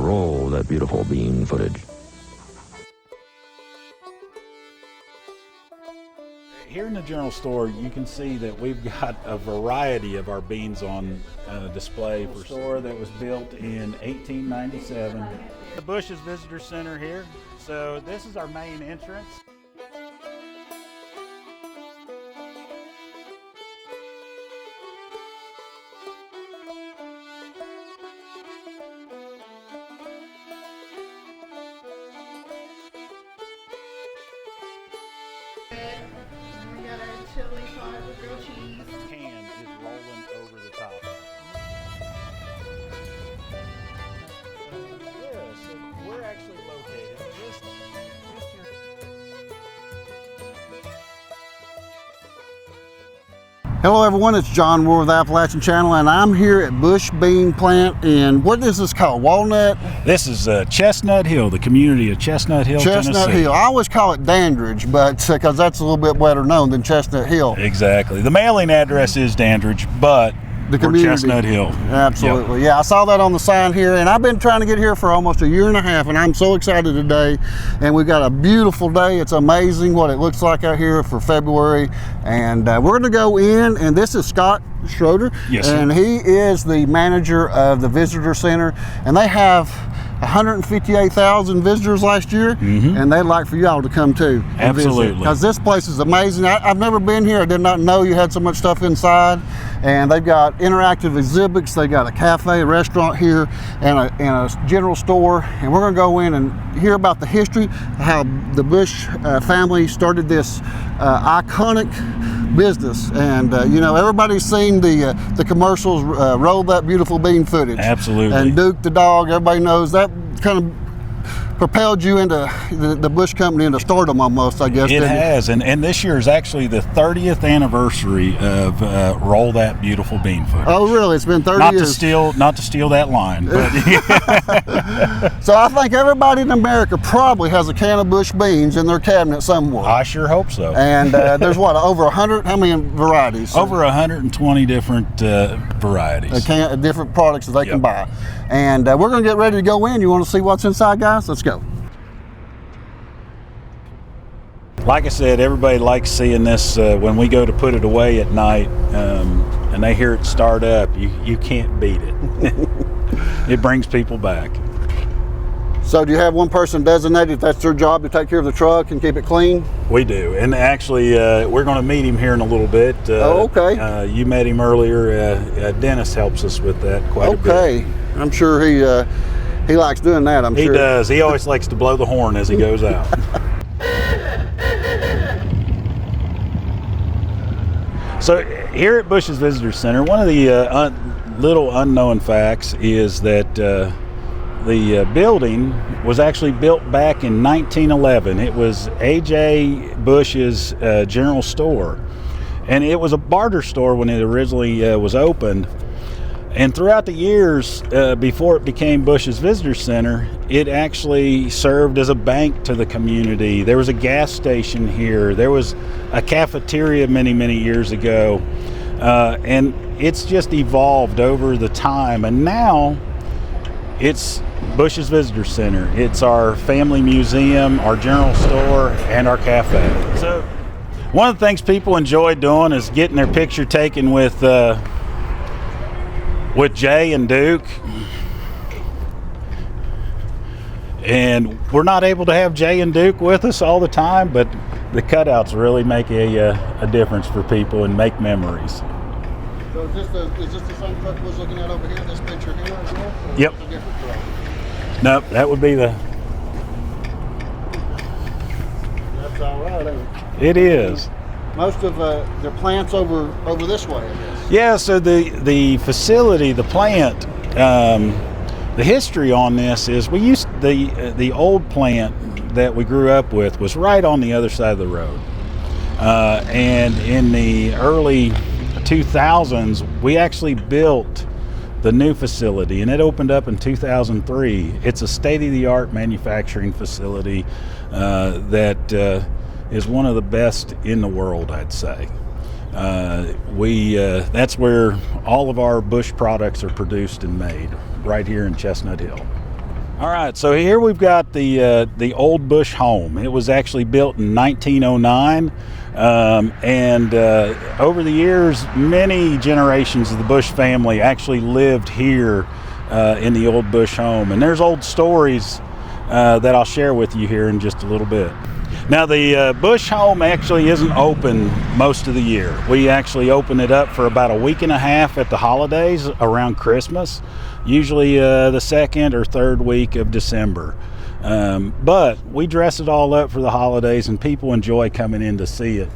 roll that beautiful bean footage. Here in the general store, you can see that we've got a variety of our beans on display for a store that was built in 1897. The Bush's Visitor Center here. So this is our main entrance. We got our chili pot with grilled cheese. Can is rolling over the top. So we're actually located just here. Hello everyone, it's John Moore with Appalachian Channel, and I'm here at Bush Bean Plant in, what is this called, Walnut? This is Chestnut Hill, the community of Chestnut Hill, Chestnut Tennessee. Hill. I always call it Dandridge, but because that's a little bit better known than Chestnut Hill. Exactly. The mailing address is Dandridge, but The we're community. Chestnut Hill. Absolutely. Yeah, I saw that on the sign here, and I've been trying to get here for almost a year and a half, and I'm so excited today. And we've got a beautiful day. It's amazing what it looks like out here for February. And we're going to go in, and this is Scott Schroeder. Yes, sir. And he is the manager of the Visitor Center, and they have 158,000 visitors last year, and they'd like for y'all to come too. Absolutely. Because this place is amazing. I've never been here. I did not know you had so much stuff inside. And they've got interactive exhibits. They got a cafe, a restaurant here, and a general store. And we're going to go in and hear about the history, how the Bush family started this iconic business. And you know, everybody's seen the commercials, Roll That Beautiful Bean footage. Absolutely. And Duke the dog, everybody knows that kind of propelled you into the Bush company into stardom almost, I guess. It has, and this year is actually the 30th anniversary of Roll That Beautiful Bean footage. Oh, really? It's been 30 years. Not to steal that line, but So I think everybody in America probably has a can of Bush beans in their cabinet somewhere. I sure hope so. And there's what, over 100? How many varieties? Over 120 different varieties. Different products that they can buy. And we're going to get ready to go in. You want to see what's inside, guys? Let's go. Like I said, everybody likes seeing this when we go to put it away at night, and they hear it start up. You can't beat it. It brings people back. So do you have one person designated, that's their job, to take care of the truck and keep it clean? We do, and actually we're going to meet him here in a little bit. Oh, okay. You met him earlier. Dennis helps us with that quite a bit. Okay. I'm sure he likes doing that, I'm sure. He does. He always likes to blow the horn as he goes out. So here at Bush's Visitor Center, one of the little unknown facts is that the building was actually built back in 1911. It was A.J. Bush's general store, and it was a barter store when it originally was opened. And throughout the years before it became Bush's Visitor Center, it actually served as a bank to the community. There was a gas station here. There was a cafeteria many, many years ago. And it's just evolved over the time. And now it's Bush's Visitor Center. It's our family museum, our general store, and our cafe. So one of the things people enjoy doing is getting their picture taken with Jay and Duke, and we're not able to have Jay and Duke with us all the time, but the cutouts really make a difference for people and make memories. So is this the same truck we're looking at over here, this picture here as well? Yep. It's a different truck? Nope, that would be the... That's all right, ain't it? It is. Most of their plants over this way, I guess. Yeah, so the facility, the plant, the history on this is we used the old plant that we grew up with was right on the other side of the road. And in the early 2000s, we actually built the new facility, and it opened up in 2003. It's a state-of-the-art manufacturing facility that is one of the best in the world, I'd say. That's where all of our Bush products are produced and made, right here in Chestnut Hill. All right, so here we've got the old Bush home. It was actually built in 1909, and over the years, many generations of the Bush family actually lived here in the old Bush home. And there's old stories that I'll share with you here in just a little bit. Now, the Bush home actually isn't open most of the year. We actually open it up for about a week and a half at the holidays around Christmas, usually the second or third week of December. But we dress it all up for the holidays, and people enjoy coming in to see it.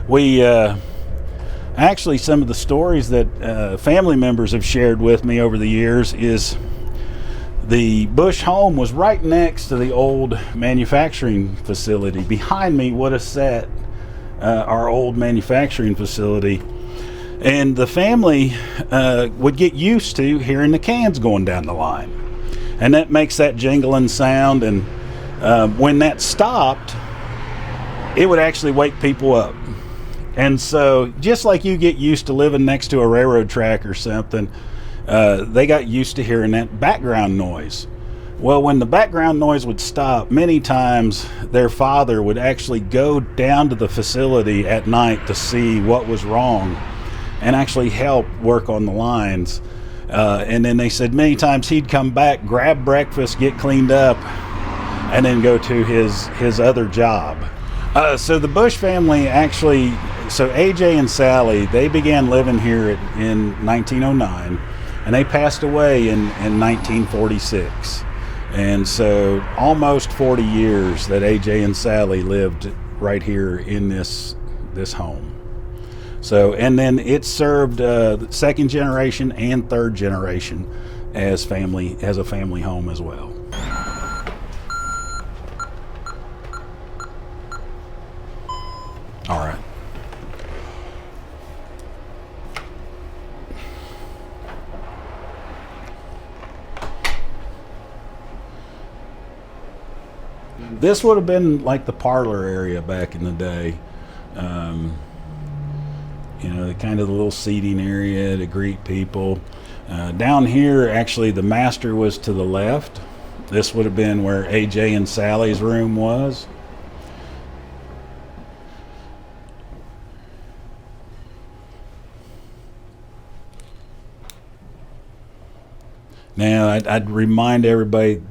We actually, some of the stories that family members have shared with me over the years is the Bush home was right next to the old manufacturing facility. Behind me would have sat our old manufacturing facility. And the family would get used to hearing the cans going down the line. And that makes that jingling sound. And when that stopped, it would actually wake people up. And so just like you get used to living next to a railroad track or something, they got used to hearing that background noise. Well, when the background noise would stop, many times their father would actually go down to the facility at night to see what was wrong and actually help work on the lines. And then they said many times he'd come back, grab breakfast, get cleaned up, and then go to his other job. So the Bush family actually, so AJ and Sally, they began living here in 1909, and they passed away in 1946. And so almost 40 years that AJ and Sally lived right here in this home. So, and then it served second generation and third generation as a family home as well. All right. This would have been like the parlor area back in the day. The kind of the little seating area to greet people. Down here, actually, the master was to the left. This would have been where AJ and Sally's room was. Now, I'd remind everybody,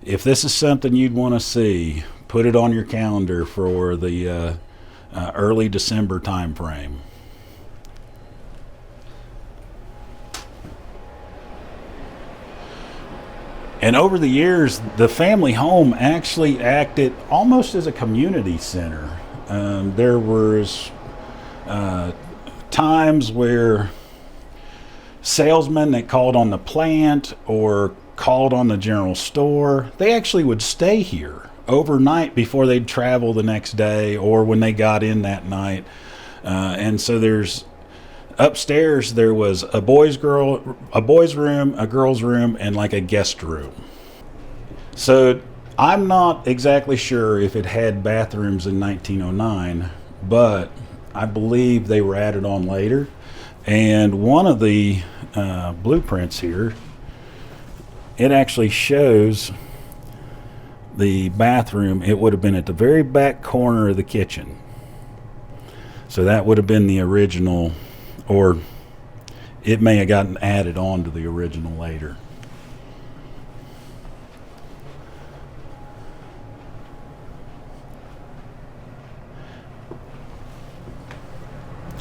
if this is something you'd want to see, put it on your calendar for the early December time frame. And over the years, the family home actually acted almost as a community center. There was times where salesmen that called on the plant or called on the general store, they actually would stay here overnight before they'd travel the next day or when they got in that night. And so there's upstairs, there was a boys' room, a girls' room, and like a guest room. So I'm not exactly sure if it had bathrooms in 1909, but I believe they were added on later. And one of the blueprints here, it actually shows the bathroom. It would have been at the very back corner of the kitchen. So that would have been the original, or it may have gotten added on to the original later.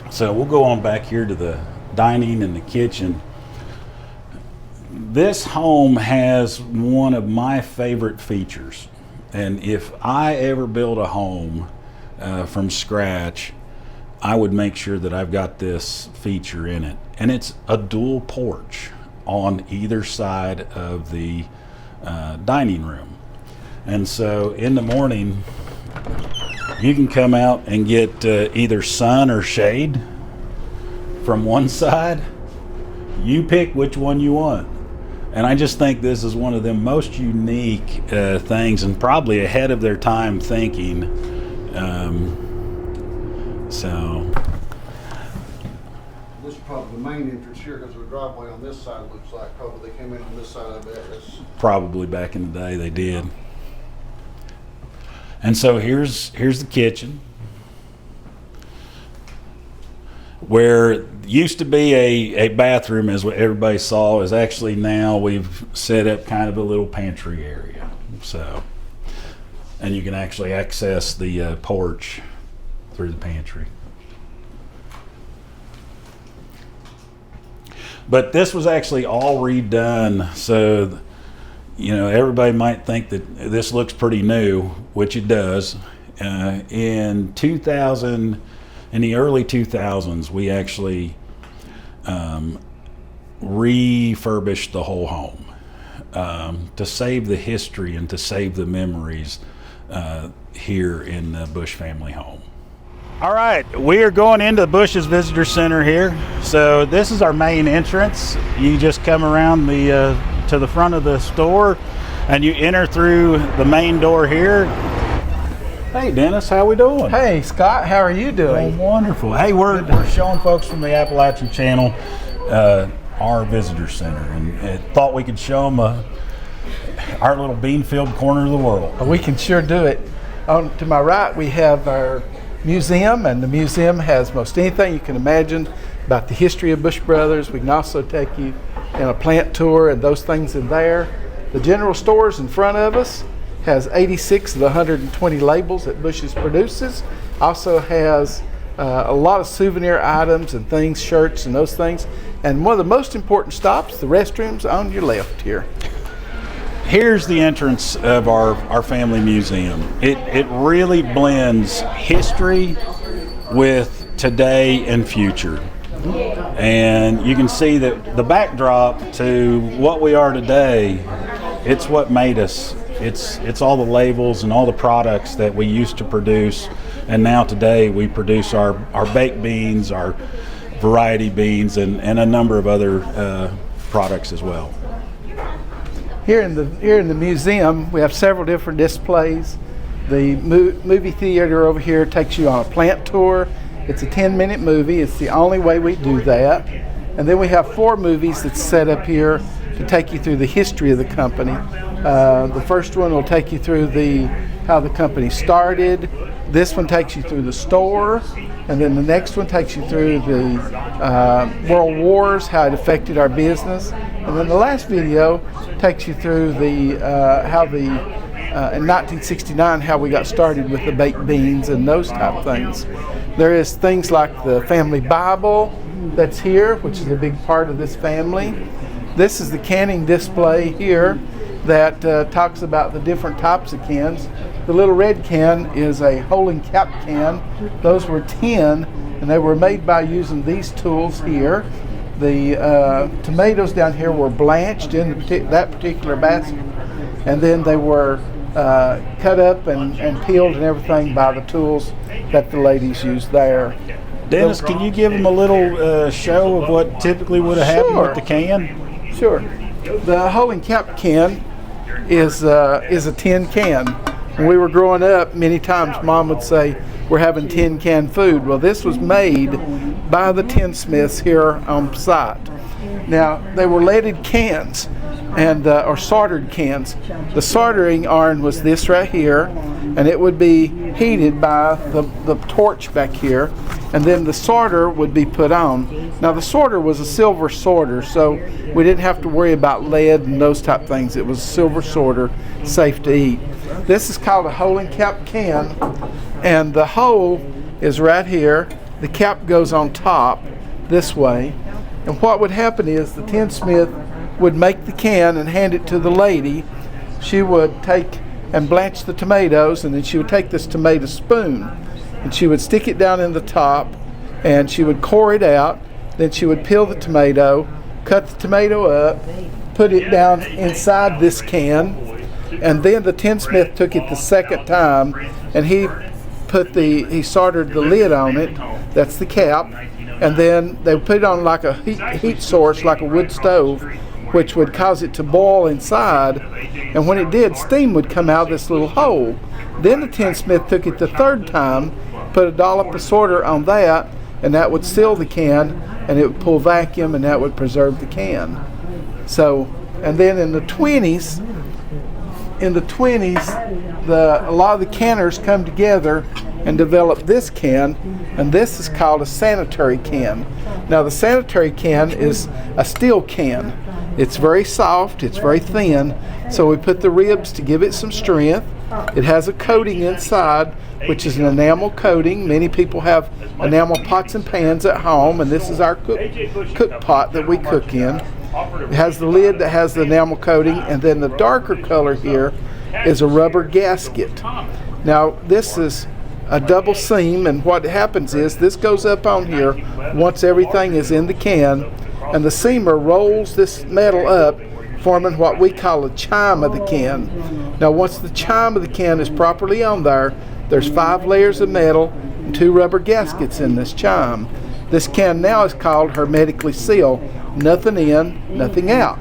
So we'll go on back here to the dining and the kitchen. This home has one of my favorite features. And if I ever build a home from scratch, I would make sure that I've got this feature in it. And it's a dual porch on either side of the dining room. And so in the morning, you can come out and get either sun or shade from one side. You pick which one you want. And I just think this is one of the most unique things, and probably ahead of their time thinking. So this probably the main entrance here because the driveway on this side looks like probably they came in on this side. I bet that's Probably back in the day they did. And so here's the kitchen, where used to be a bathroom, as what everybody saw, is actually now we've set up kind of a little pantry area. So, and you can actually access the porch through the pantry. But this was actually all redone, so everybody might think that this looks pretty new, which it does. In the early 2000s, we actually refurbished the whole home to save the history and to save the memories here in the Bush family home. All right, we are going into the Bush's Visitor Center here. So this is our main entrance. You just come around to the front of the store and you enter through the main door here. Hey Dennis, how we doing? Hey Scott, how are you doing? Oh, wonderful. Hey, we're showing folks from the Appalachian Channel our visitor center, and thought we could show them our little bean-filled corner of the world. We can sure do it. To my right, we have our museum, and the museum has most anything you can imagine about the history of Bush Brothers. We can also take you in a plant tour and those things in there. The general stores in front of us has 86 of the 120 labels that Bush's produces. Also has a lot of souvenir items and things, shirts and those things. And one of the most important stops, the restrooms on your left here. Here's the entrance of our family museum. It really blends history with today and future. And you can see that the backdrop to what we are today, it's what made us. It's all the labels and all the products that we used to produce, and now today we produce our baked beans, our variety beans, and a number of other products as well. Here in the museum, we have several different displays. The movie theater over here takes you on a plant tour. It's a 10-minute movie. It's the only way we do that. And then we have 4 movies that's set up here to take you through the history of the company. The first one will take you through how the company started. This one takes you through the store. And then the next one takes you through the World Wars, how it affected our business. And then the last video takes you through in 1969, how we got started with the baked beans and those type of things. There is things like the family Bible that's here, which is a big part of this family. This is the canning display here that talks about the different types of cans. The little red can is a hole and cap can. Those were tin, and they were made by using these tools here. The tomatoes down here were blanched in that particular basket, and then they were cut up and peeled and everything by the tools that the ladies used there. Dennis, can you give them a little show of what typically would have happened with the can? Sure. The hole and cap can is a tin can. When we were growing up, many times Mom would say, "We're having tin can food." Well, this was made by the tinsmiths here on site. Now, they were leaded cans and or soldered cans. The soldering iron was this right here, and it would be heated by the torch back here, and then the solder would be put on. Now, the solder was a silver solder, so we didn't have to worry about lead and those type things. It was a silver solder, safe to eat. This is called a hole and cap can, and the hole is right here. The cap goes on top this way, and what would happen is the tinsmith would make the can and hand it to the lady. She would take and blanch the tomatoes, and then she would take this tomato spoon and she would stick it down in the top, and she would core it out. Then she would peel the tomato, cut the tomato up, put it down inside this can, and then the tinsmith took it the second time and he soldered the lid on it. That's the cap, and then they would put it on like a heat source, like a wood stove, which would cause it to boil inside, and when it did, steam would come out of this little hole. Then the tinsmith took it the third time, put a dollop of solder on that, and that would seal the can, and it would pull vacuum, and that would preserve the can. So, and then in the 20s, a lot of the canners come together and develop this can, and this is called a sanitary can. Now the sanitary can is a steel can. It's very soft, it's very thin, so we put the ribs to give it some strength. It has a coating inside, which is an enamel coating. Many people have enamel pots and pans at home, and this is our cook pot that we cook in. It has the lid that has the enamel coating, and then the darker color here is a rubber gasket. Now this is a double seam, and what happens is this goes up on here once everything is in the can, and the seamer rolls this metal up, forming what we call a chime of the can. Now once the chime of the can is properly on there, there's 5 layers of metal and 2 rubber gaskets in this chime. This can now is called hermetically sealed. Nothing in, nothing out.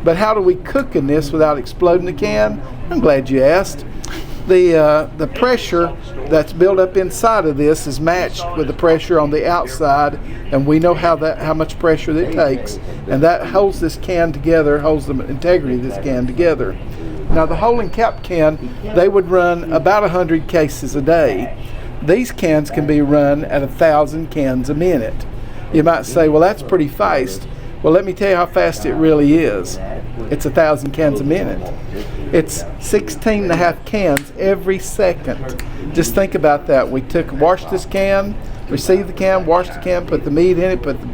But how do we cook in this without exploding the can? I'm glad you asked. The pressure that's built up inside of this is matched with the pressure on the outside, and we know how much pressure that takes, and that holds this can together, holds the integrity of this can together. Now the hole and cap can, they would run about 100 cases a day. These cans can be run at 1,000 cans a minute. You might say, well, that's pretty fast. Well, let me tell you how fast it really is. It's 1,000 cans a minute. It's 16 and a half cans every second. Just think about that. We washed this can, received the can, washed the can, put the meat in it, put the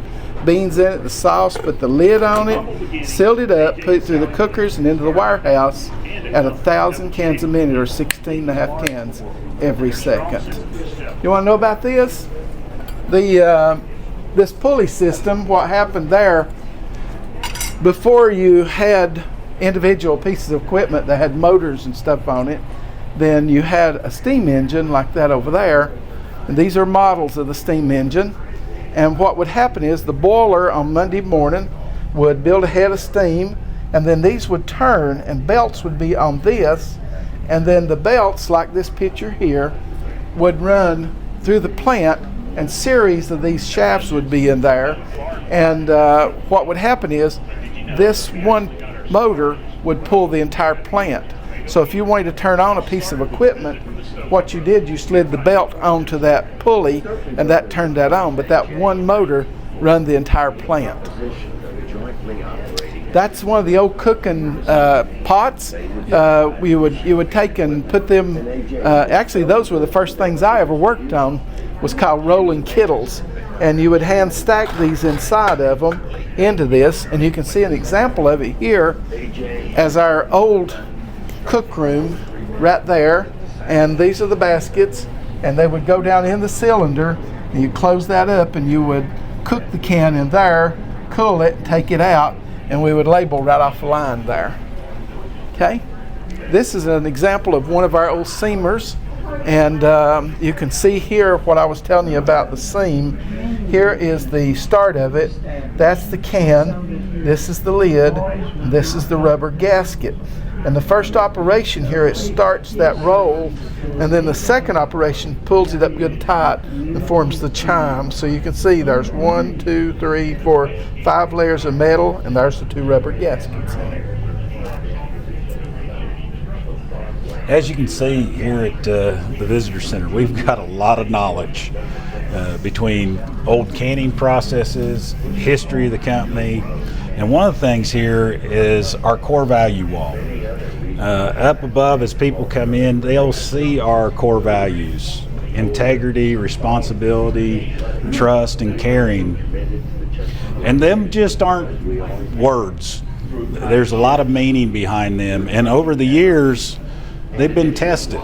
beans in it, the sauce, put the lid on it, sealed it up, put it through the cookers and into the warehouse at 1,000 cans a minute, or 16 and a half cans every second. You want to know about this? This pulley system, what happened there, before you had individual pieces of equipment that had motors and stuff on it, then you had a steam engine like that over there, and these are models of the steam engine. And what would happen is the boiler on Monday morning would build a head of steam, and then these would turn and belts would be on this, and then the belts, like this picture here, would run through the plant, and series of these shafts would be in there. And what would happen is this one motor would pull the entire plant. So if you wanted to turn on a piece of equipment, what you did, you slid the belt onto that pulley, and that turned that on. But that one motor run the entire plant. That's one of the old cooking pots. You would take and put them. Actually, those were the first things I ever worked on. Was called rolling kettles, and you would hand stack these inside of them into this, and you can see an example of it here as our old cook room right there. And these are the baskets, and they would go down in the cylinder, and you close that up, and you would cook the can in there, cool it, take it out, and we would label right off the line there. Okay, this is an example of one of our old seamers, and you can see here what I was telling you about the seam. Here is the start of it. That's the can, this is the lid, and this is the rubber gasket. And the first operation here, it starts that roll, and then the second operation pulls it up good and tight and forms the chime. So you can see there's 1, 2, 3, 4, 5 layers of metal, and there's the 2 rubber gaskets in it. As you can see here at the Visitor Center, we've got a lot of knowledge between old canning processes, history of the company, and one of the things here is our core value wall. Up above, as people come in, they'll see our core values: integrity, responsibility, trust, and caring. And them just aren't words. There's a lot of meaning behind them, and over the years, they've been tested.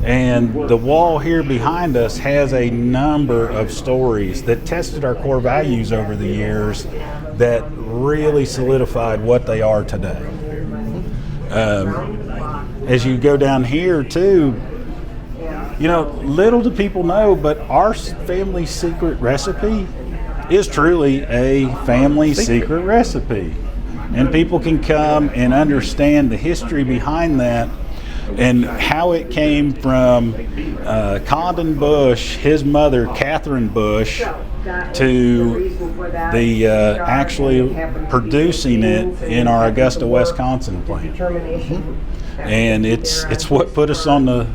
And the wall here behind us has a number of stories that tested our core values over the years that really solidified what they are today. As you go down here too, you know, little do people know, but our family secret recipe is truly a family secret recipe. And people can come and understand the history behind that. and how it came from Condon Bush, his mother Catherine Bush, to the actually producing it in our Augusta, Wisconsin plant. And it's what put us on the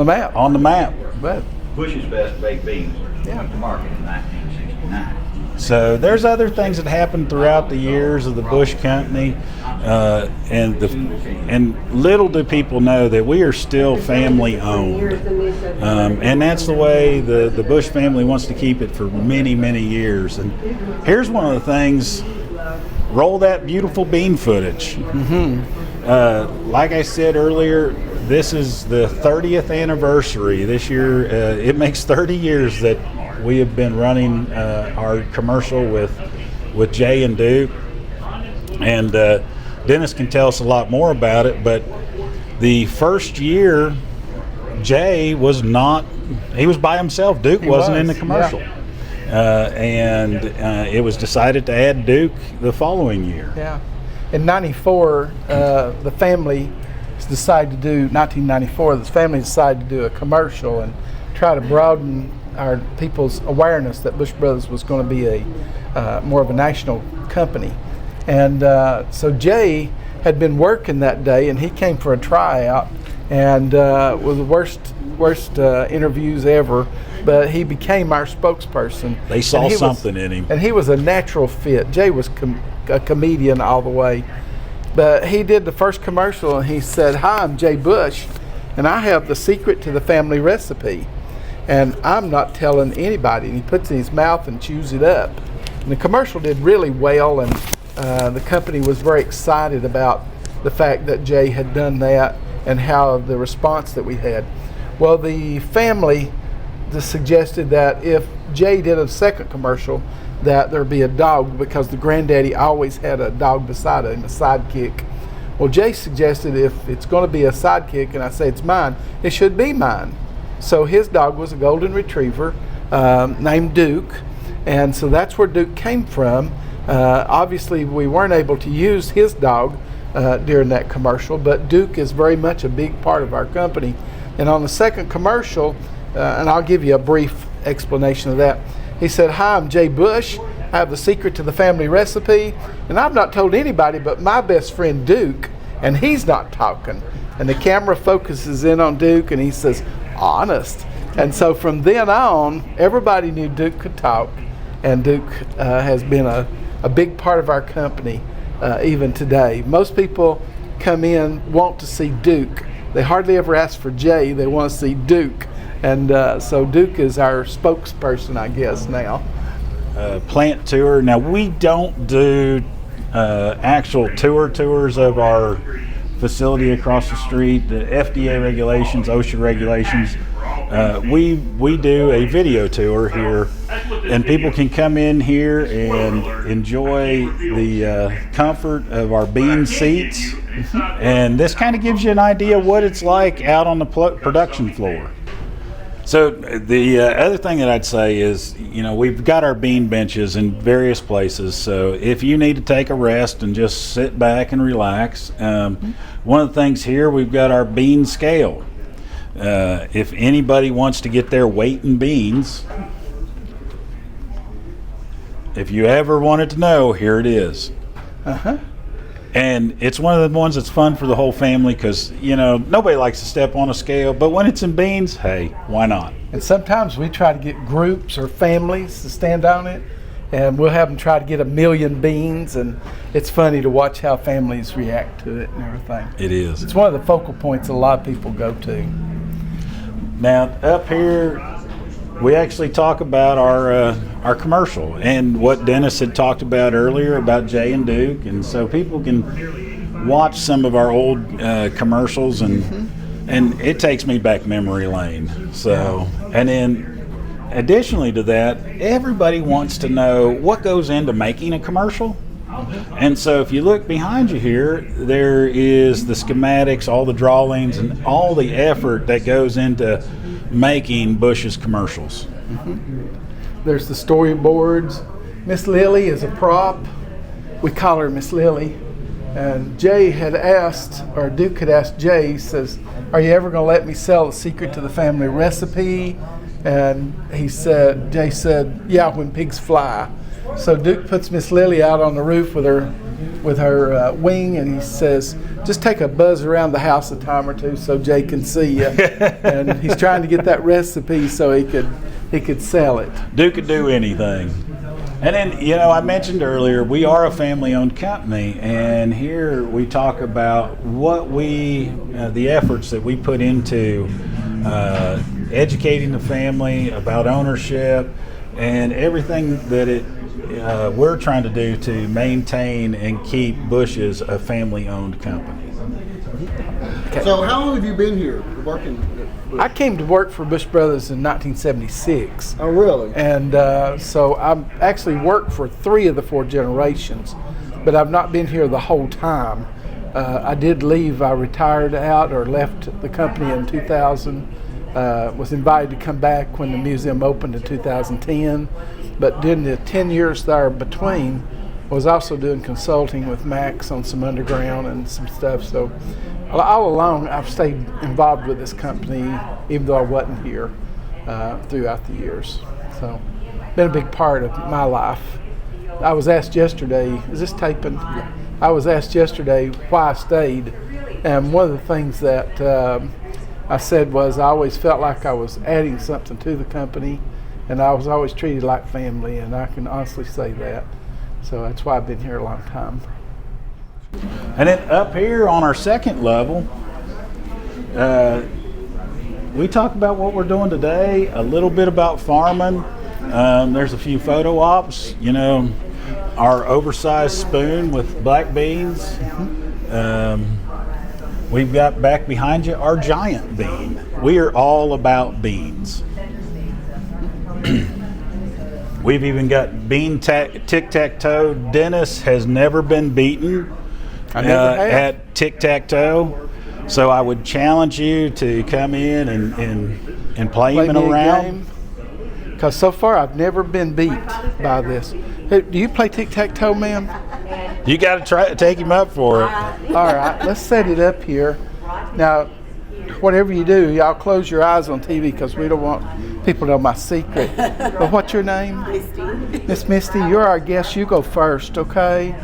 map. On the map. But Bush's Best Baked Beans went to market in 1969. So there's other things that happened throughout the years of the Bush Company, and little do people know that we are still family owned, and that's the way the Bush family wants to keep it for many, many years. And here's one of the things: roll that beautiful bean footage. Like I said earlier, this is the 30th anniversary this year. It makes 30 years that we have been running our commercial with Jay and Duke, and Dennis can tell us a lot more about it. But the first year, Jay was he was by himself. Duke wasn't in the commercial. Yeah. And it was decided to add Duke the following year. Yeah. In 94, the family decided to do, 1994, the family decided to do a commercial and try to broaden our people's awareness that Bush Brothers was going to be a more of a national company. And so Jay had been working that day, and he came for a tryout, and was the worst interviews ever, but he became our spokesperson. They saw something in him. And he was a natural fit. Jay was a comedian all the way. But he did the first commercial, and he said, "Hi, I'm Jay Bush, and I have the secret to the family recipe. And I'm not telling anybody." And he puts it in his mouth and chews it up. And the commercial did really well, and the company was very excited about the fact that Jay had done that and how the response that we had. Well, the family just suggested that if Jay did a second commercial, that there be a dog, because the granddaddy always had a dog beside him, a sidekick. Well, Jay suggested if it's going to be a sidekick, and I say it's mine, it should be mine. So his dog was a golden retriever named Duke, and so that's where Duke came from. Obviously, we weren't able to use his dog during that commercial, but Duke is very much a big part of our company. And on the second commercial, and I'll give you a brief explanation of that, he said, "Hi, I'm Jay Bush. I have the secret to the family recipe, and I've not told anybody but my best friend Duke, and he's not talking." And the camera focuses in on Duke, and he says, "Honest." And so from then on, everybody knew Duke could talk, and Duke has been a big part of our company even today. Most people come in, want to see Duke. They hardly ever ask for Jay, they want to see Duke. And so Duke is our spokesperson, I guess, now. Plant tour. Now, we don't do actual tours of our facility across the street, the FDA regulations, OSHA regulations. We do a video tour here, and people can come in here and enjoy the comfort of our bean seats. And this kind of gives you an idea what it's like out on the production floor. So the other thing that I'd say is, we've got our bean benches in various places. So if you need to take a rest and just sit back and relax, one of the things here, we've got our bean scale. If anybody wants to get their weight in beans, if you ever wanted to know, here it is. And it's one of the ones that's fun for the whole family because, nobody likes to step on a scale, but when it's in beans, hey, why not? And sometimes we try to get groups or families to stand on it, and we'll have them try to get 1,000,000 beans, and it's funny to watch how families react to it and everything. It is. It's one of the focal points a lot of people go to. Now, up here, we actually talk about our commercial and what Dennis had talked about earlier about Jay and Duke, and so people can watch some of our old commercials, and it takes me back memory lane. So, and then additionally to that, everybody wants to know what goes into making a commercial. And so if you look behind you here, there is the schematics, all the drawings, and all the effort that goes into making Bush's commercials. There's the storyboards. Miss Lily is a prop. We call her Miss Lily. And Jay had asked, or Duke had asked Jay, he says, "Are you ever going to let me sell the secret to the family recipe?" And Jay said, "Yeah, when pigs fly." So Duke puts Miss Lily out on the roof with her wing, and he says, "Just take a buzz around the house a time or two so Jay can see you." And he's trying to get that recipe so he could sell it. Duke could do anything. And then, I mentioned earlier, we are a family-owned company, and here we talk about what the efforts that we put into educating the family about ownership and everything that we're trying to do to maintain and keep Bush's a family-owned company. Okay. So how long have you been here working? I came to work for Bush Brothers in 1976. Oh, really? And so I've actually worked for 3 of the 4 generations, but I've not been here the whole time. I did leave. I retired out or left the company in 2000. Was invited to come back when the museum opened in 2010. But during the 10 years there between, I was also doing consulting with Max on some underground and some stuff. So all along, I've stayed involved with this company, even though I wasn't here throughout the years. So, been a big part of my life. I was asked yesterday, is this taping? I was asked yesterday why I stayed, and one of the things that I said was I always felt like I was adding something to the company, and I was always treated like family, and I can honestly say that. So that's why I've been here a long time. And then up here on our second level, we talk about what we're doing today, a little bit about farming. There's a few photo ops, our oversized spoon with black beans. We've got back behind you our giant bean. We are all about beans. We've even got tic-tac-toe. Dennis has never been beaten at tic-tac-toe. So I would challenge you to come in and play him in a round. Because so far I've never been beat by this. Hey, do you play tic-tac-toe, ma'am? You got to try to take him up for it. All right, let's set it up here. Now, whatever you do, y'all close your eyes on TV because we don't want people to know my secret. But what's your name? Misty. Miss Misty, you're our guest. You go first, okay?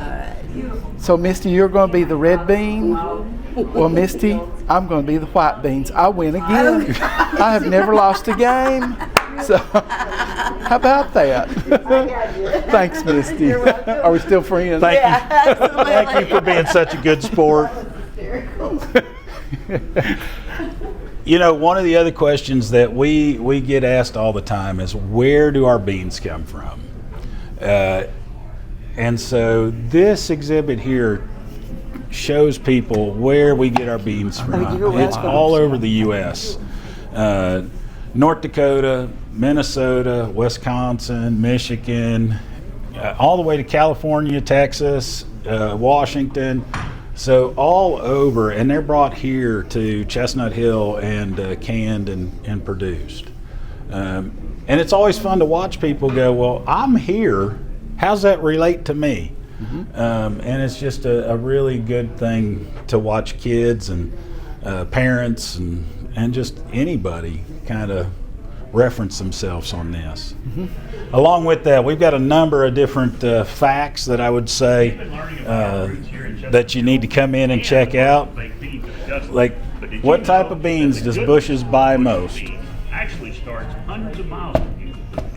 So, Misty, you're going to be the red bean. Well, Misty, I'm going to be the white beans. I win again. I have never lost a game. So, how about that? Thanks, Misty. Are we still friends? Thank you. Thank you for being such a good sport. One of the other questions that we get asked all the time is, where do our beans come from? And so this exhibit here shows people where we get our beans from. It's all over the U.S. North Dakota, Minnesota, Wisconsin, Michigan, all the way to California, Texas, Washington. So all over, and they're brought here to Chestnut Hill and canned and produced. And it's always fun to watch people go, well, I'm here. How's that relate to me? Mm-hmm. And it's just a really good thing to watch kids and parents and just anybody kind of reference themselves on this. Mm-hmm. Along with that, we've got a number of different facts that I would say that you need to come in and check out. Like, what type of beans does Bush's buy most?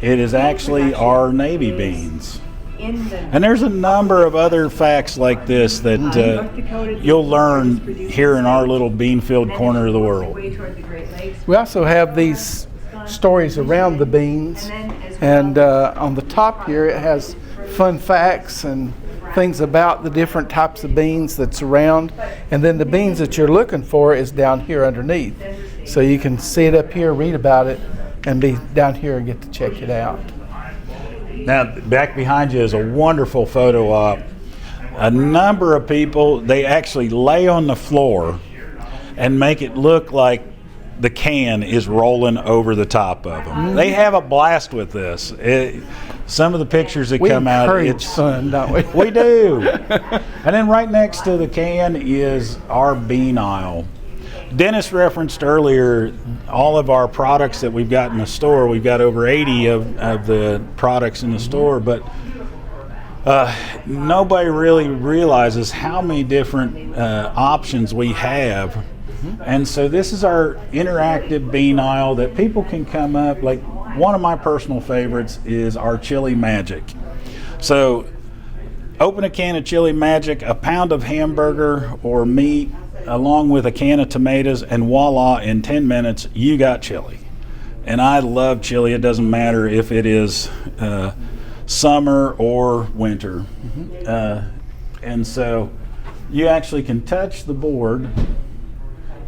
It is actually our navy beans. And there's a number of other facts like this that you'll learn here in our little bean-filled corner of the world. We also have these stories around the beans, and on the top here it has fun facts and things about the different types of beans that's around, and then the beans that you're looking for is down here underneath, so you can see it up here, read about it, and be down here and get to check it out. Now, back behind you is a wonderful photo op. A number of people, they actually lay on the floor and make it look like the can is rolling over the top of them. They have a blast with this. some of the pictures that We come out, encourage fun, don't we? we do. And then right next to the can is our bean aisle. Dennis referenced earlier all of our products that we've got in the store. We've got over 80 of the products in the store, but nobody really realizes how many different options we have. And so this is our interactive bean aisle that people can come up. Like, one of my personal favorites is our Chili Magic. So open a can of Chili Magic, a pound of hamburger or meat, along with a can of tomatoes, and voila, in 10 minutes, you got chili. And I love chili. It doesn't matter if it is summer or winter. And so you actually can touch the board,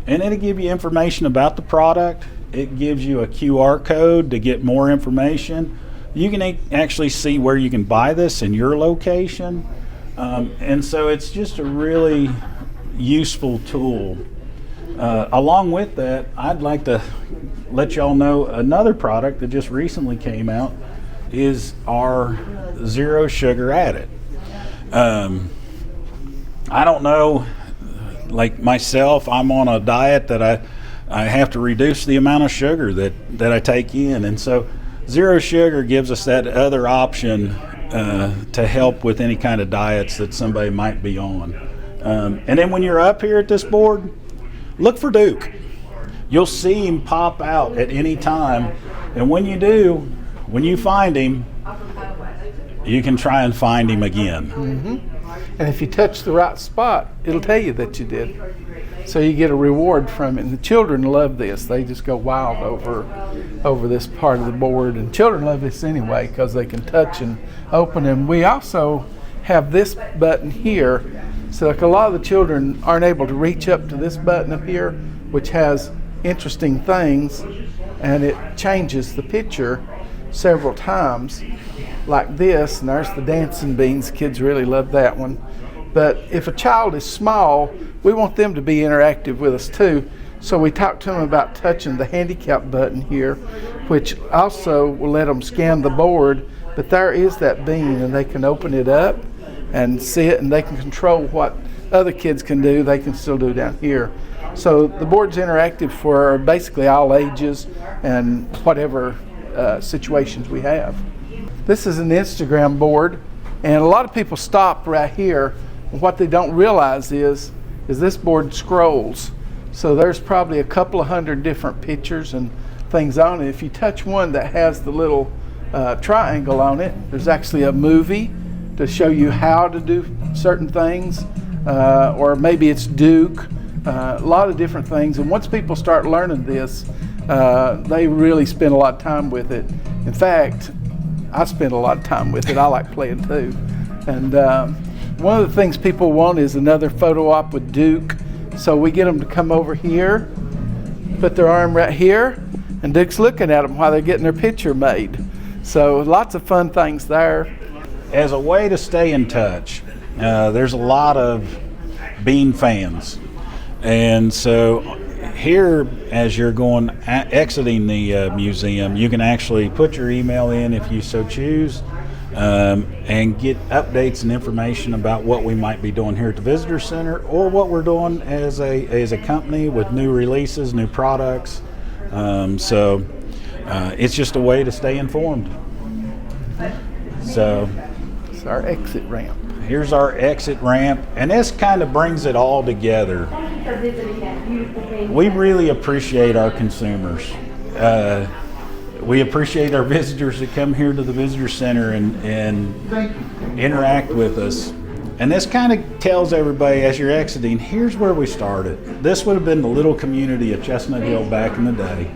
and it'll give you information about the product. It gives you a QR code to get more information. You can actually see where you can buy this in your location. And so it's just a really useful tool. Along with that, I'd like to let y'all know another product that just recently came out is our zero sugar added. I don't know, like myself, I'm on a diet that I have to reduce the amount of sugar that I take in, and so zero sugar gives us that other option to help with any kind of diets that somebody might be on. And then when you're up here at this board, look for Duke. You'll see him pop out at any time, and when you do, when you find him, you can try and find him again. And if you touch the right spot, it'll tell you that you did. So you get a reward from it. And the children love this. They just go wild over this part of the board. And children love this anyway because they can touch and open. And we also have this button here. So like a lot of the children aren't able to reach up to this button up here, which has interesting things, and it changes the picture several times like this. And there's the dancing beans. Kids really love that one. But if a child is small, we want them to be interactive with us too. So we talk to them about touching the handicap button here, which also will let them scan the board. But there is that bean, and they can open it up and see it, and they can control what other kids can do. They can still do down here. So the board's interactive for basically all ages and whatever situations we have. This is an Instagram board, and a lot of people stop right here. What they don't realize is this board scrolls. So there's probably a couple of hundred different pictures and things on it. If you touch one that has the little triangle on it, there's actually a movie to show you how to do certain things, or maybe it's Duke, a lot of different things. And once people start learning this, they really spend a lot of time with it. In fact, I spend a lot of time with it. I like playing too. And one of the things people want is another photo op with Duke. So we get them to come over here, put their arm right here, and Duke's looking at them while they're getting their picture made. So lots of fun things there. As a way to stay in touch, there's a lot of bean fans. And so here, as you're exiting the museum, you can actually put your email in if you so choose, and get updates and information about what we might be doing here at the Visitor Center, or what we're doing as a company with new releases, new products. So it's just a way to stay informed. So it's our exit ramp. Here's our exit ramp, and this kind of brings it all together. We really appreciate our consumers. We appreciate our visitors that come here to the Visitor Center and interact with us. And this kind of tells everybody as you're exiting, here's where we started. This would have been the little community of Chestnut Hill back in the day.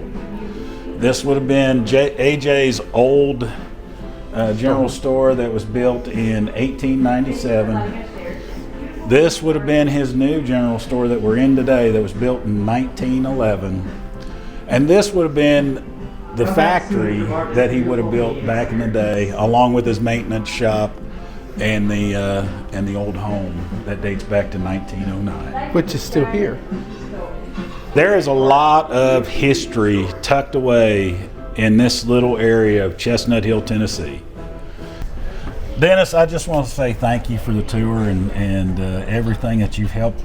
This would have been AJ's old general store that was built in 1897. This would have been his new general store that we're in today that was built in 1911. And this would have been the factory that he would have built back in the day, along with his maintenance shop and the old home that dates back to 1909. Which is still here. There is a lot of history tucked away in this little area of Chestnut Hill, Tennessee. Dennis, I just want to say thank you for the tour and everything that you've helped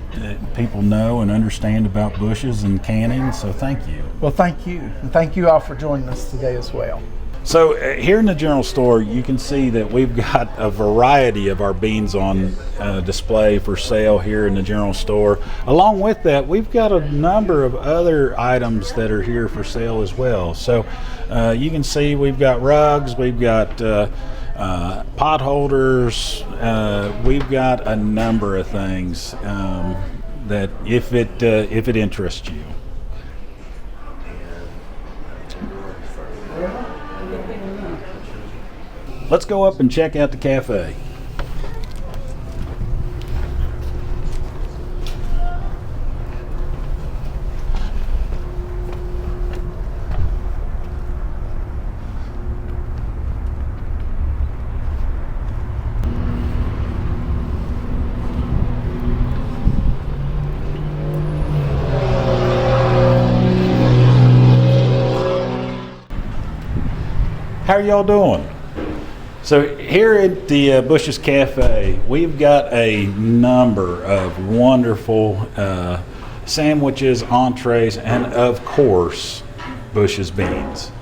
people know and understand about bushes and canning. So thank you. Well, thank you. And thank you all for joining us today as well. So here in the general store, you can see that we've got a variety of our beans on display for sale here in the general store. Along with that, we've got a number of other items that are here for sale as well. So you can see we've got rugs, we've got pot holders, we've got a number of things that if it interests you. Let's go up and check out the cafe. How are y'all doing? So here at the Bush's Cafe, we've got a number of wonderful sandwiches, entrees, and of course, Bush's beans.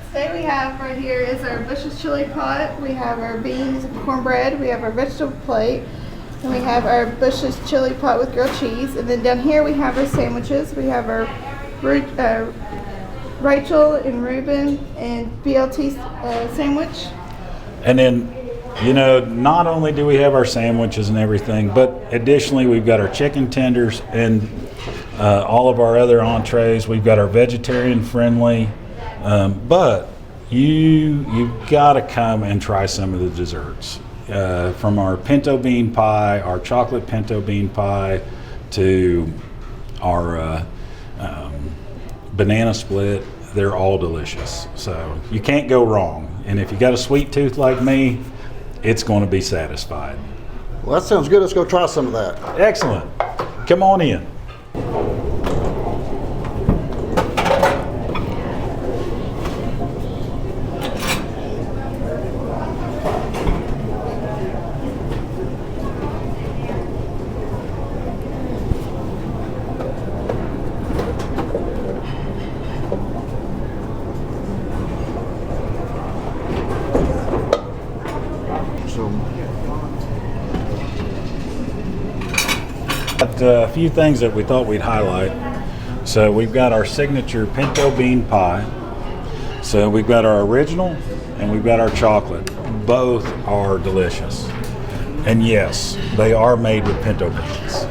Today we have right here is our Bush's chili pot. We have our beans and cornbread. We have our vegetable plate. And we have our Bush's chili pot with grilled cheese. And then down here we have our sandwiches. We have our Rachel and Reuben and BLT sandwich. And then, you know, not only do we have our sandwiches and everything, but additionally we've got our chicken tenders and all of our other entrees. We've got our vegetarian friendly, but you've got to come and try some of the desserts. From our pinto bean pie, our chocolate pinto bean pie, to our banana split. They're all delicious. So you can't go wrong. And if you got a sweet tooth like me, it's going to be satisfied. Well, that sounds good. Let's go try some of that. Excellent. Come on in. A few things that we thought we'd highlight. So we've got our signature pinto bean pie. So we've got our original and we've got our chocolate. Both are delicious. And yes, they are made with pinto beans.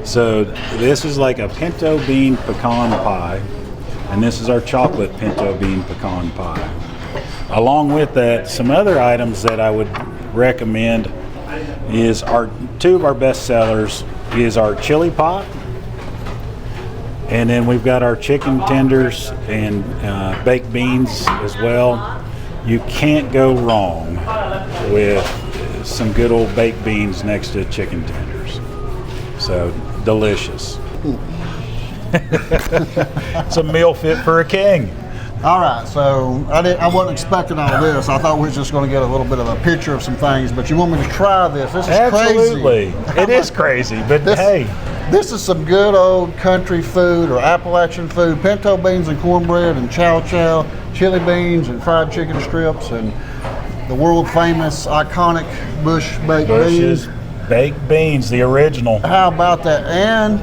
So this is like a pinto bean pecan pie, and this is our chocolate pinto bean pecan pie. Along with that, some other items that I would recommend is two of our best sellers is our chili pot, and then we've got our chicken tenders and baked beans as well. You can't go wrong with some good old baked beans next to chicken tenders. So delicious. It's a meal fit for a king. All right, so I wasn't expecting all this. I thought we were just going to get a little bit of a picture of some things, but you want me to try this? This is Absolutely. crazy. It is crazy, but hey. This is some good old country food or Appalachian food. Pinto beans and cornbread and chow chow, chili beans and fried chicken strips, and the world famous iconic Bush baked Bush's beans. baked beans, the original. How about that? And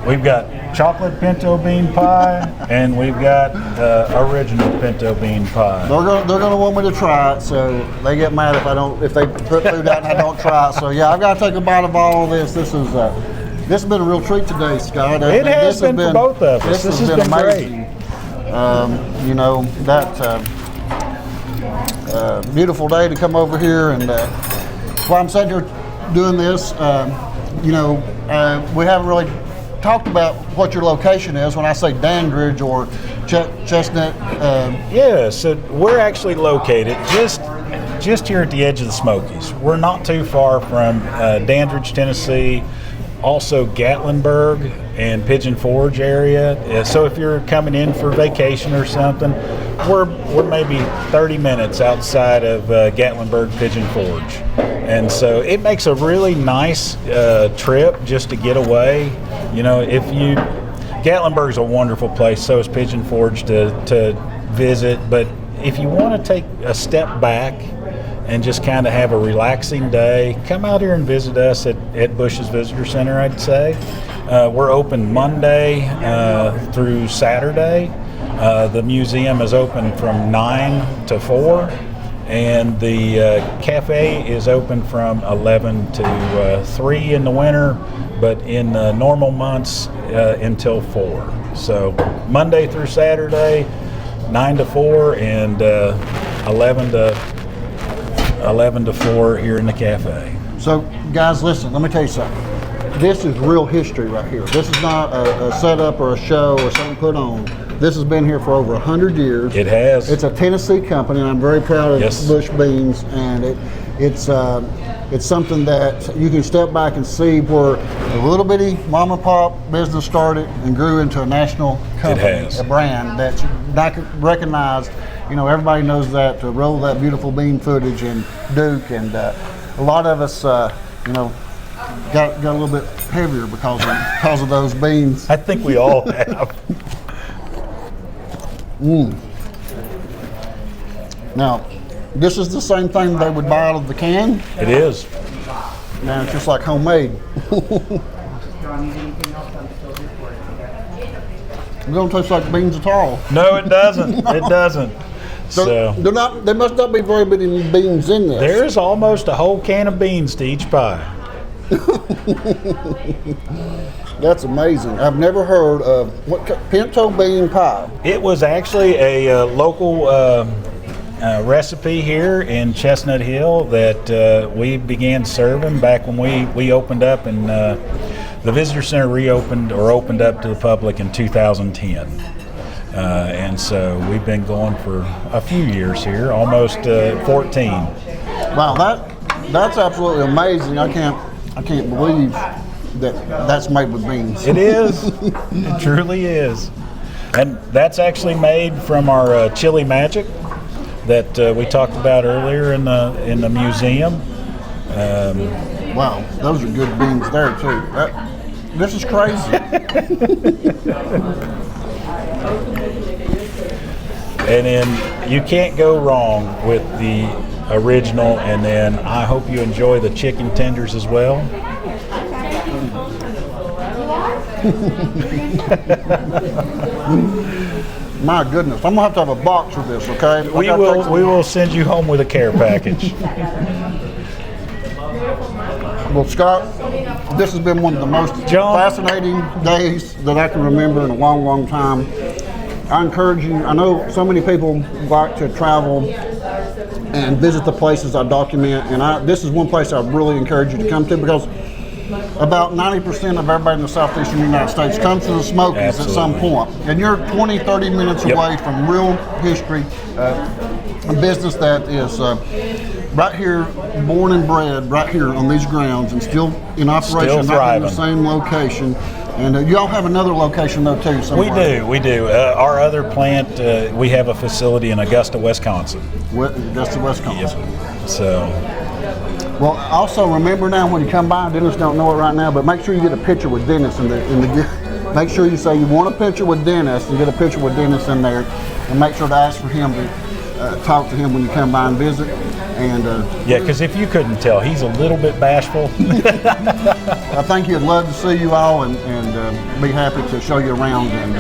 we've got chocolate pinto bean pie, and we've got original pinto bean pie. they're gonna want me to try it, so they get mad if they put food out and I don't try it. So yeah, I've got to take a bite of all of this. This has been a real treat today, Scott. It has been for both of us. This has been amazing. You know, that beautiful day to come over here, and while I'm sitting here doing this, you know, we haven't really talked about what your location is. When I say Dandridge or Chestnut. Yeah, so we're actually located just here at the edge of the Smokies. We're not too far from Dandridge, Tennessee, also Gatlinburg and Pigeon Forge area. So if you're coming in for vacation or something, we're maybe 30 minutes outside of Gatlinburg Pigeon Forge, and so it makes a really nice trip just to get away. You know, Gatlinburg's a wonderful place. So is Pigeon Forge to visit, but if you want to take a step back and just kind of have a relaxing day, come out here and visit us at Bush's Visitor Center, I'd say. We're open Monday through Saturday. The museum is open from 9 to 4, and the cafe is open from 11 to 3 in the winter, but in the normal months until 4. So Monday through Saturday, 9 to 4, and 11 to 4 here in the cafe. So, guys, listen, let me tell you something. This is real history right here. This is not a setup or a show or something put on. This has been here for over 100 years. It has. It's a Tennessee company, and I'm very proud of Yes. Bush Beans, and it's something that you can step back and see where a little bitty mom and pop business started and grew into a national company, It has. a brand that's recognized. You know, everybody knows that, to roll that beautiful bean footage and Duke, and a lot of us, you know, got a little bit heavier because of those beans. I think we all have. Now, this is the same thing they would buy out of the can. It is. Now it's just like homemade. It don't taste like beans at all. No, it doesn't. It doesn't. So There must not be very many beans in this. there's almost a whole can of beans to each pie. That's amazing. I've never heard of pinto bean pie. It was actually a local recipe here in Chestnut Hill that we began serving back when we opened up, and the visitor center opened up to the public in 2010. And so we've been going for a few years here, almost 14. Wow, that's absolutely amazing. I can't believe that's made with beans. It is. It truly is. And that's actually made from our chili magic that we talked about earlier in the museum. Wow, those are good beans there too. This is crazy. And then you can't go wrong with the original, and then I hope you enjoy the chicken tenders as well. My goodness, I'm gonna have a box of this, okay? We will send you home with a care package. Well, Scott, this has been one of the most fascinating days that I can remember in a long, long time. I encourage you, I know so many people like to travel and visit the places I document, and this is one place I really encourage you to come to, because about 90% of everybody in the southeastern United States comes to the Smokies at some point. And you're 20, 30 minutes away from real history, a business that is right here, born and bred right here on these grounds, and still in operation, right in the same location. And y'all have another location though too somewhere. We do. Our other plant, we have a facility in Augusta, Wisconsin. Augusta, Wisconsin. Yep. So. Well, also remember now when you come by, Dennis don't know it right now, but make sure you get a picture with Dennis make sure you say you want a picture with Dennis and get a picture with Dennis in there, and make sure to ask for him to talk to him when you come by and visit. And yeah, because if you couldn't tell, he's a little bit bashful. I think he'd love to see you all and be happy to show you around. And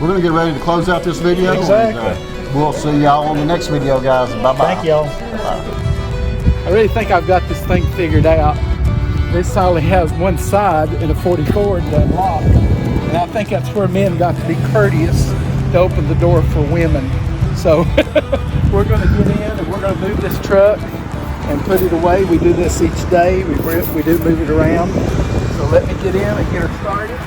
we're going to get ready to close out this video. Exactly. And, we'll see y'all on the next video, guys. Bye-bye. Thank y'all. Bye. I really think I've got this thing figured out. This only has one side and a 44 to unlock. And I think that's where men got to be courteous to open the door for women. So we're going to get in and we're going to move this truck and put it away. We do this each day. We do move it around. So let me get in and get her started.